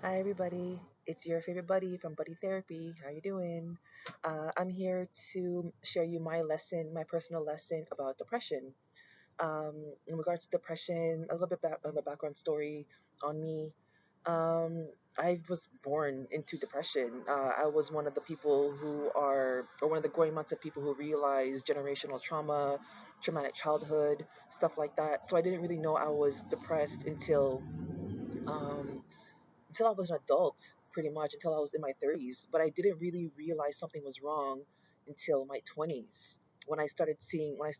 Hi everybody, it's your favorite buddy from Buddy Therapy. How you doing? I'm here to share you my lesson, my personal lesson about depression. In regards to depression, a little bit of a background story on me. I was born into depression. I was one of the people who are, or one of the growing months of people who realize generational trauma, traumatic childhood, stuff like that. So I didn't really know I was depressed um, until I was an adult, pretty much until I was in my 30s. But I didn't really realize something was wrong until my 20s when I started, seeing my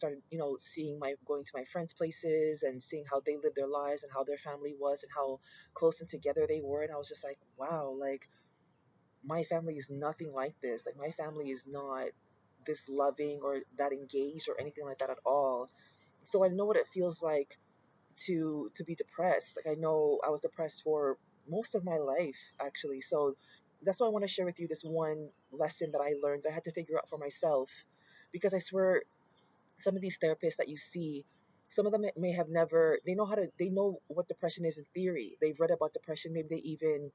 going to my friends' places and seeing how they lived their lives and how their family was and how close and together they were. And I was just like, wow, like my family is nothing like this. Like my family is not this loving or that engaged or anything like that at all. So I know what it feels like to be depressed. Like I know I was depressed for most of my life actually. So that's why I want to share with you this one lesson that I learned that I had to figure out for myself. Because I swear some of these therapists that you see, some of them may have never they know what depression is in theory. They've read about depression, maybe they even,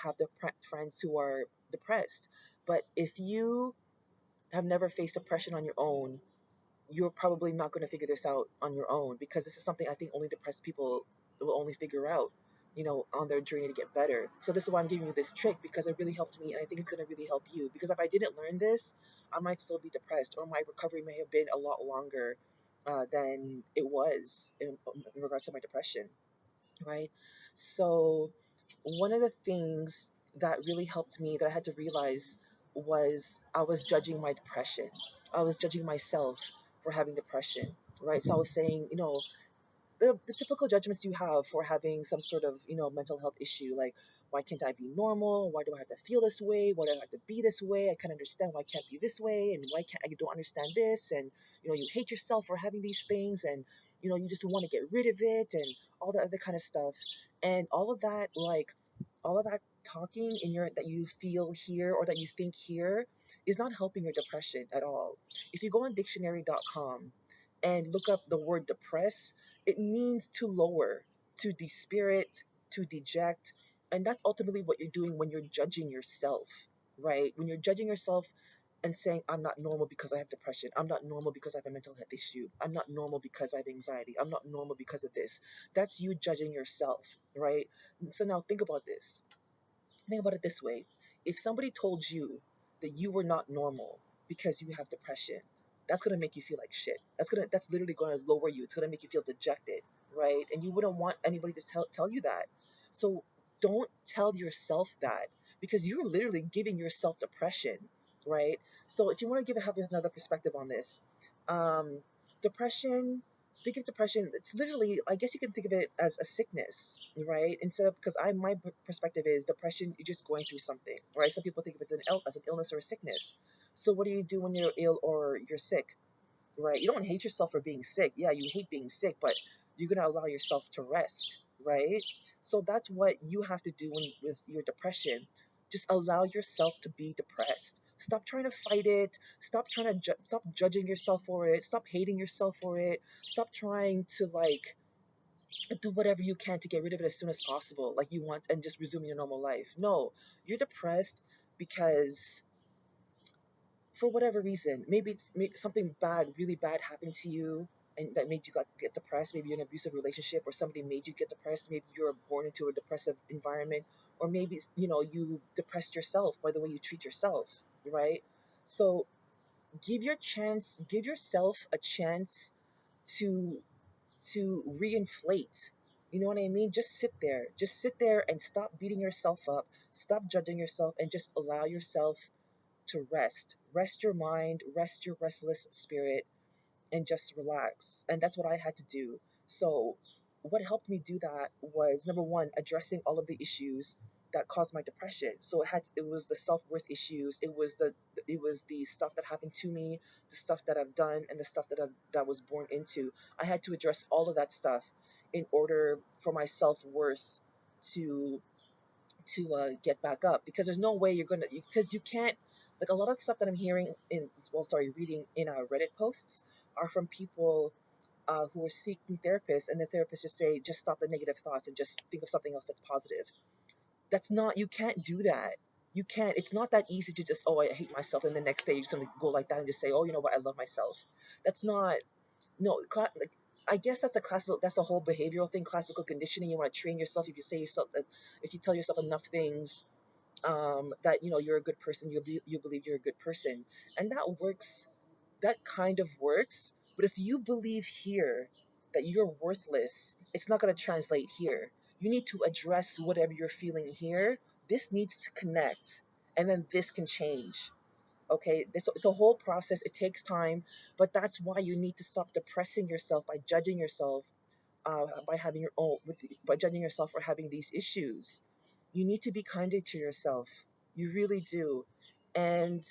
have their friends who are depressed. But if you have never faced depression on your own, you're probably not going to figure this out on your own because this is something I think only depressed people will only figure out, on their journey to get better. So this is why I'm giving you this trick because it really helped me and I think it's going to really help you because if I didn't learn this, I might still be depressed or my recovery may have been a lot longer than it was in regards to my depression, right? So one of the things that really helped me that I had to realize was I was judging my depression. I was judging myself for having depression, right? So I was saying, the typical judgments you have for having some sort of, mental health issue, like why can't I be normal? Why do I have to feel this way? Why do I have to be this way? I can't understand why I can't be this way, and why can't I don't understand this? And you hate yourself for having these things, and you just want to get rid of it, and all that other kind of stuff, and all of that talking in your that you feel here or that you think here is not helping your depression at all. If you go on dictionary.com and look up the word depress, it means to lower, to despirit, to deject. And that's ultimately what you're doing when you're judging yourself, right? When you're judging yourself and saying, I'm not normal because I have depression. I'm not normal because I have a mental health issue. I'm not normal because I have anxiety. I'm not normal because of this. That's you judging yourself, right? So now think about this. Think about it this way. If somebody told you that you were not normal because you have depression, that's gonna make you feel like shit. That's literally gonna lower you. It's gonna make you feel dejected, right? And you wouldn't want anybody to tell you that. So don't tell yourself that because you're literally giving yourself depression, right? So if you want to have another perspective on this, um, depression think of depression, it's literally, I guess you can think of it as a sickness, right? Instead of, because my perspective is depression, you're just going through something, right? Some people think of it as an illness or a sickness. So what do you do when you're ill or you're sick, right? You don't hate yourself for being sick. Yeah, you hate being sick, but you're going to allow yourself to rest, right? So that's what you have to do with your depression. Just allow yourself to be depressed. Stop trying to fight it. Stop trying to stop judging yourself for it. Stop hating yourself for it. Stop trying to do whatever you can to get rid of it as soon as possible, like you want, and just resume your normal life. No, you're depressed because for whatever reason, maybe something bad, really bad happened to you and that made you get depressed. Maybe you're in an abusive relationship or somebody made you get depressed. Maybe you're born into a depressive environment, or maybe you depressed yourself by the way you treat yourself, right? So give yourself a chance to reinflate. You know what I mean? Just sit there and stop beating yourself up, stop judging yourself, and just allow yourself to rest your mind, rest your restless spirit, and just relax. And that's what I had to do. So what helped me do that was, number one, addressing all of the issues that caused my depression. So it was the self-worth issues, it was the stuff that happened to me, the stuff that I've done, and the stuff that was born into. I had to address all of that stuff in order for my self-worth to get back up, because there's no way because you can't, like, a lot of the stuff that I'm hearing reading in Reddit posts are from people who are seeking therapists, and the therapists just say, just stop the negative thoughts and just think of something else that's positive. That's not, you can't do that. You can't, it's not that easy to just, oh, I hate myself, and the next day you just suddenly go like that and just say, oh, you know what, I love myself. That's not, no, like, I guess that's a classical, that's a whole behavioral thing, classical conditioning. You want to train yourself. If you say yourself that, if you tell yourself enough things, that you know you're a good person, you believe you're a good person, and that works. That kind of works. But if you believe here that you're worthless, it's not going to translate here. You need to address whatever you're feeling here. This needs to connect, and then this can change. Okay, it's a whole process. It takes time, but that's why you need to stop depressing yourself by judging yourself, by having your own with by judging yourself for having these issues. You need to be kinder to yourself. You really do. And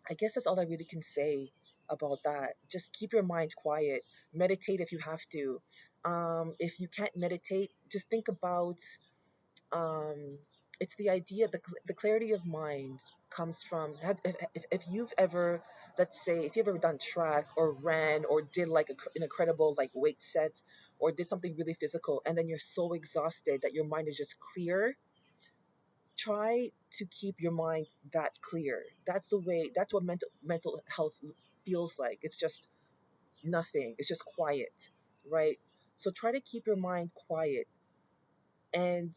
I guess that's all I really can say about that. Just keep your mind quiet. Meditate if you have to. If you can't meditate, just think about, um, it's the idea, the clarity of mind comes from, if you've ever, let's say, if you've ever done track or ran or did like an incredible like weight set or did something really physical, and then you're so exhausted that your mind is just clear. Try to keep your mind that clear. That's the way, that's what mental health feels like. It's just nothing, it's just quiet, right? So try to keep your mind quiet, and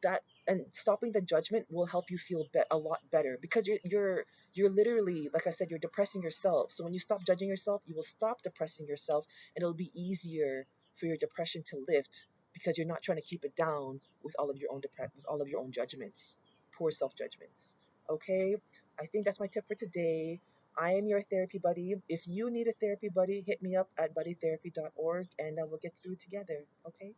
that, and stopping the judgment will help you feel a lot better, because you're literally, like I said, you're depressing yourself. So when you stop judging yourself, you will stop depressing yourself, and it'll be easier for your depression to lift, because you're not trying to keep it down with all of your own with all of your own judgments, poor self judgments. Okay, I think that's my tip for today. I am your therapy buddy. If you need a therapy buddy, hit me up at buddytherapy.org, and we'll get through together. Okay.